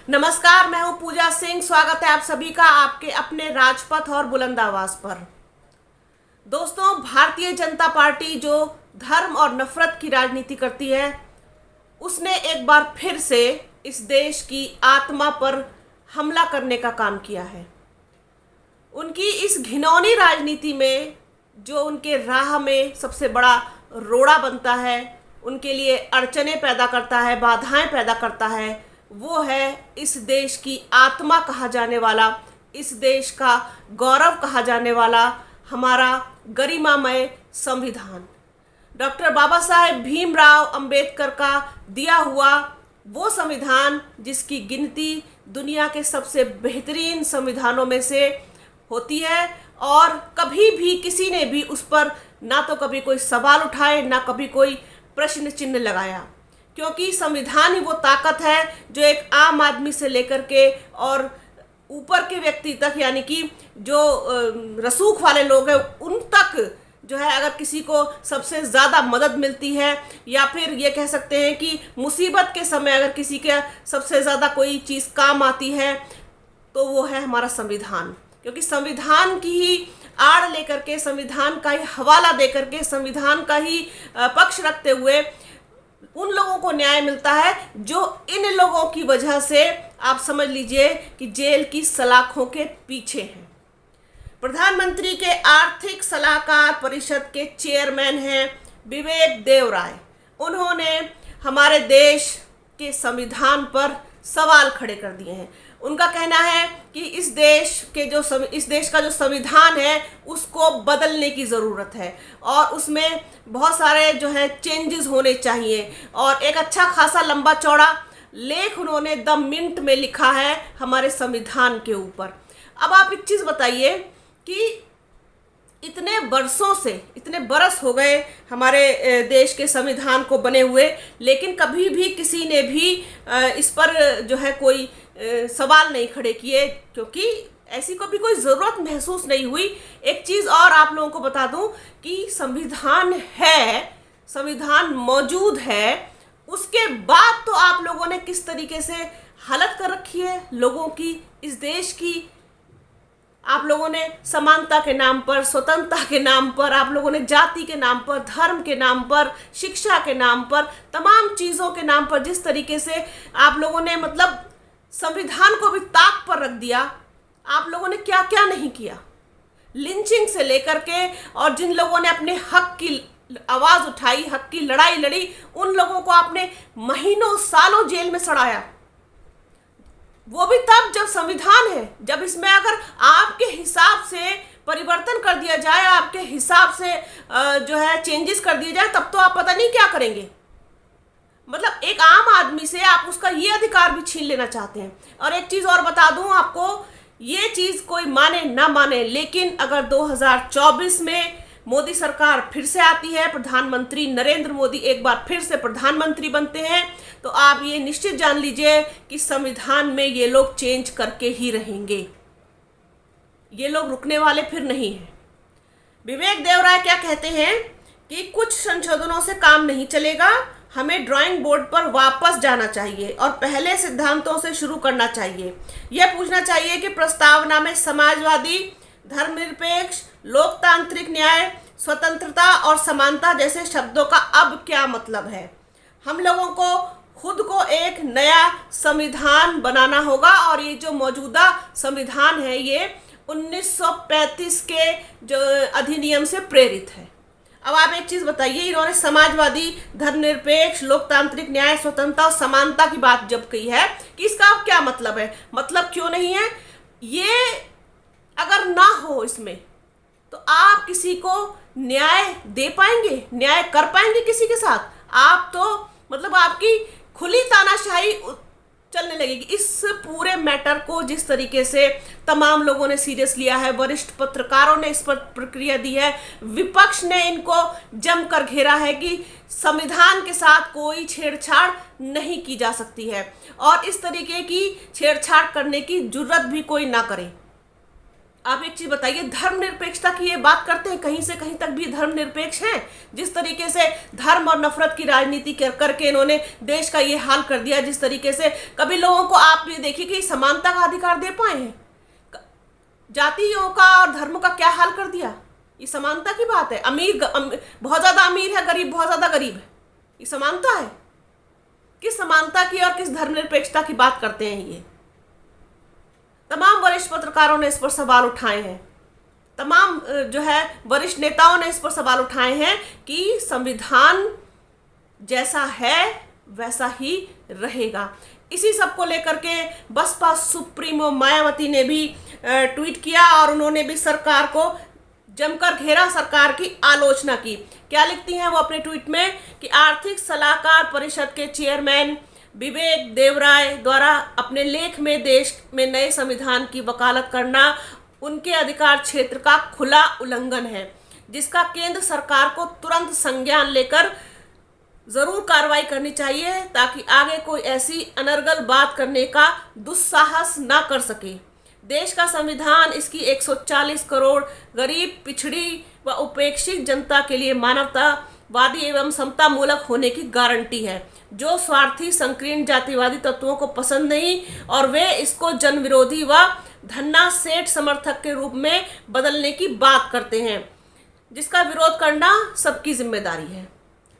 नमस्कार, मैं हूं पूजा सिंह। स्वागत है आप सभी का आपके अपने राजपथ और बुलंद आवाज पर। दोस्तों, भारतीय जनता पार्टी जो धर्म और नफरत की राजनीति करती है, उसने एक बार फिर से इस देश की आत्मा पर हमला करने का काम किया है। उनकी इस घिनौनी राजनीति में जो उनके राह में सबसे बड़ा रोड़ा बनता है, उनके लिए अड़चने पैदा करता है, बाधाएं पैदा करता है, वो है इस देश की आत्मा कहा जाने वाला, इस देश का गौरव कहा जाने वाला हमारा गरिमामय संविधान। डॉक्टर बाबा साहेब भीमराव अंबेडकर का दिया हुआ वो संविधान जिसकी गिनती दुनिया के सबसे बेहतरीन संविधानों में से होती है, और कभी भी किसी ने भी उस पर ना तो कभी कोई सवाल उठाए, ना कभी कोई प्रश्न चिन्ह लगाया, क्योंकि संविधान ही वो ताकत है जो एक आम आदमी से लेकर के और ऊपर के व्यक्ति तक, यानी कि जो रसूख वाले लोग हैं उन तक जो है, अगर किसी को सबसे ज़्यादा मदद मिलती है, या फिर ये कह सकते हैं कि मुसीबत के समय अगर किसी के सबसे ज़्यादा कोई चीज़ काम आती है, तो वो है हमारा संविधान। क्योंकि संविधान की ही आड़ लेकर के, संविधान का ही हवाला दे करके, संविधान का ही पक्ष रखते हुए उन लोगों को न्याय मिलता है जो इन लोगों की वजह से आप समझ लीजिए कि जेल की सलाखों के पीछे हैं। प्रधानमंत्री के आर्थिक सलाहकार परिषद के चेयरमैन हैं विवेक देव राय। उन्होंने हमारे देश के संविधान पर सवाल खड़े कर दिए हैं। उनका कहना है कि इस देश का जो संविधान है उसको बदलने की ज़रूरत है, और उसमें बहुत सारे जो है चेंजेस होने चाहिए। और एक अच्छा खासा लंबा चौड़ा लेख उन्होंने द मिंट में लिखा है हमारे संविधान के ऊपर। अब आप एक चीज़ बताइए कि इतने बरस हो गए हमारे देश के संविधान को बने हुए, लेकिन कभी भी किसी ने भी इस पर जो है कोई सवाल नहीं खड़े किए, क्योंकि ऐसी कोई ज़रूरत महसूस नहीं हुई। एक चीज़ और आप लोगों को बता दूं कि संविधान है, संविधान मौजूद है, उसके बाद तो आप लोगों ने किस तरीके से हालत कर रखी है लोगों की, इस देश की। आप लोगों ने समानता के नाम पर, स्वतंत्रता के नाम पर, आप लोगों ने जाति के नाम पर, धर्म के नाम पर, शिक्षा के नाम पर, तमाम चीज़ों के नाम पर जिस तरीके से आप लोगों ने मतलब संविधान को भी ताक पर रख दिया, आप लोगों ने क्या क्या नहीं किया। लिंचिंग से लेकर के, और जिन लोगों ने अपने हक की आवाज़ उठाई, हक की लड़ाई लड़ी, उन लोगों को आपने महीनों सालों जेल में सड़ाया। वो भी तब जब संविधान है, जब इसमें अगर आपके हिसाब से परिवर्तन कर दिया जाए, आपके हिसाब से जो है चेंजेस कर दिए जाए, तब तो आप पता नहीं क्या करेंगे। मतलब एक आम आदमी से आप उसका ये अधिकार भी छीन लेना चाहते हैं। और एक चीज़ और बता दूं आपको, ये चीज़ कोई माने ना माने, लेकिन अगर 2024 में मोदी सरकार फिर से आती है, प्रधानमंत्री नरेंद्र मोदी एक बार फिर से प्रधानमंत्री बनते हैं, तो आप ये निश्चित जान लीजिए कि संविधान में ये लोग चेंज करके ही रहेंगे। ये लोग रुकने वाले फिर नहीं हैं। विवेक देव राय क्या कहते हैं कि कुछ संशोधनों से काम नहीं चलेगा, हमें ड्राइंग बोर्ड पर वापस जाना चाहिए और पहले सिद्धांतों से शुरू करना चाहिए। यह पूछना चाहिए कि प्रस्तावना में समाजवादी, धर्मनिरपेक्ष, लोकतांत्रिक न्याय, स्वतंत्रता और समानता जैसे शब्दों का अब क्या मतलब है। हम लोगों को खुद को एक नया संविधान बनाना होगा, और ये जो मौजूदा संविधान है ये 1935 के जो अधिनियम से प्रेरित है। अब आप एक चीज़ बताइए, इन्होंने समाजवादी, धर्मनिरपेक्ष, लोकतांत्रिक न्याय, स्वतंत्रता और समानता की बात जब कही है, कि इसका अब क्या मतलब है, मतलब क्यों नहीं है। ये अगर ना हो इसमें, तो आप किसी को न्याय दे पाएंगे, न्याय कर पाएंगे किसी के साथ? आप तो मतलब आपकी खुली तानाशाही चलने लगेगी। इस पूरे मैटर को जिस तरीके से तमाम लोगों ने सीरियस लिया है, वरिष्ठ पत्रकारों ने इस पर प्रतिक्रिया दी है, विपक्ष ने इनको जमकर घेरा है कि संविधान के साथ कोई छेड़छाड़ नहीं की जा सकती है, और इस तरीके की छेड़छाड़ करने की जुर्रत भी कोई ना करे। आप एक चीज बताइए, धर्मनिरपेक्षता की ये बात करते हैं, कहीं से कहीं तक भी धर्मनिरपेक्ष हैं? जिस तरीके से धर्म और नफरत की राजनीति करके इन्होंने देश का ये हाल कर दिया, जिस तरीके से कभी लोगों को आप भी देखिए कि समानता का अधिकार दे पाए हैं? जातियों का और धर्म का क्या हाल कर दिया? ये समानता की बात है? बहुत ज्यादा अमीर है, गरीब बहुत ज्यादा गरीब है, ये समानता है? किस समानता की और किस धर्मनिरपेक्षता की बात करते हैं ये? तमाम वरिष्ठ पत्रकारों ने इस पर सवाल उठाए हैं, तमाम जो है वरिष्ठ नेताओं ने इस पर सवाल उठाए हैं कि संविधान जैसा है वैसा ही रहेगा। इसी सब को लेकर के बसपा सुप्रीमो मायावती ने भी ट्वीट किया और उन्होंने भी सरकार को जमकर घेरा, सरकार की आलोचना की। क्या लिखती हैं वो अपने ट्वीट में कि आर्थिक सलाहकार परिषद के चेयरमैन विवेक देवराय द्वारा अपने लेख में देश में नए संविधान की वकालत करना उनके अधिकार क्षेत्र का खुला उल्लंघन है, जिसका केंद्र सरकार को तुरंत संज्ञान लेकर जरूर कार्रवाई करनी चाहिए ताकि आगे कोई ऐसी अनर्गल बात करने का दुस्साहस ना कर सके। देश का संविधान इसकी 140 करोड़ गरीब, पिछड़ी व उपेक्षित जनता के लिए मानवतावादी एवं समता मूलक होने की गारंटी है, जो स्वार्थी संकीर्ण जातिवादी तत्वों को पसंद नहीं और वे इसको जन विरोधी व धन्ना सेठ समर्थक के रूप में बदलने की बात करते हैं, जिसका विरोध करना सबकी जिम्मेदारी है।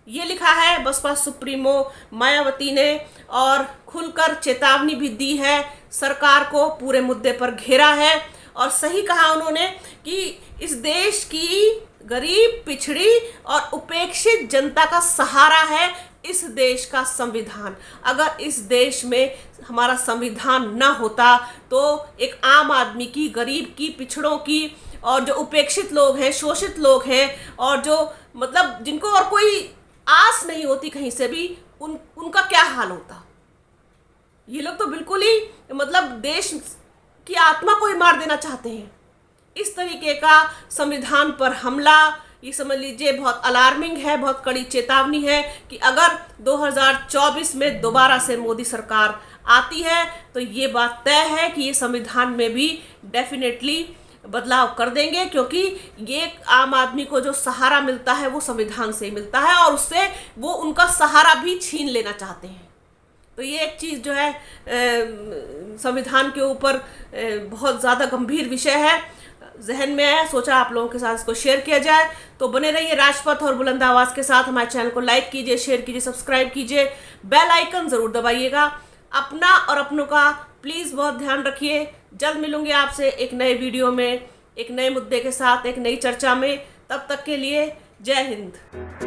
ये लिखा है बसपा सुप्रीमो मायावती ने और खुलकर चेतावनी भी दी है, सरकार को पूरे मुद्दे पर घेरा है और सही कहा उन्होंने कि इस देश की गरीब, पिछड़ी और उपेक्षित जनता का सहारा है इस देश का संविधान। अगर इस देश में हमारा संविधान ना होता तो एक आम आदमी की, गरीब की, पिछड़ों की और जो उपेक्षित लोग हैं, शोषित लोग हैं और जो मतलब जिनको और कोई आस नहीं होती कहीं से भी, उनका क्या हाल होता? ये लोग तो बिल्कुल ही मतलब देश की आत्मा को ही मार देना चाहते हैं। इस तरीके का संविधान पर हमला, ये समझ लीजिए बहुत अलार्मिंग है, बहुत कड़ी चेतावनी है कि अगर 2024 में दोबारा से मोदी सरकार आती है तो ये बात तय है कि ये संविधान में भी डेफिनेटली बदलाव कर देंगे, क्योंकि ये आम आदमी को जो सहारा मिलता है वो संविधान से मिलता है और उससे वो उनका सहारा भी छीन लेना चाहते हैं। तो ये एक चीज़ जो है संविधान के ऊपर बहुत ज़्यादा गंभीर विषय है, जहन में आया, सोचा आप लोगों के साथ इसको शेयर किया जाए। तो बने रहिए राजपथ और बुलंद आवाज़ के साथ। हमारे चैनल को लाइक कीजिए, शेयर कीजिए, सब्सक्राइब कीजिए, बेल आइकन ज़रूर दबाइएगा। अपना और अपनों का प्लीज़ बहुत ध्यान रखिए। जल्द मिलूंगी आपसे एक नए वीडियो में, एक नए मुद्दे के साथ, एक नई चर्चा में। तब तक के लिए जय हिंद।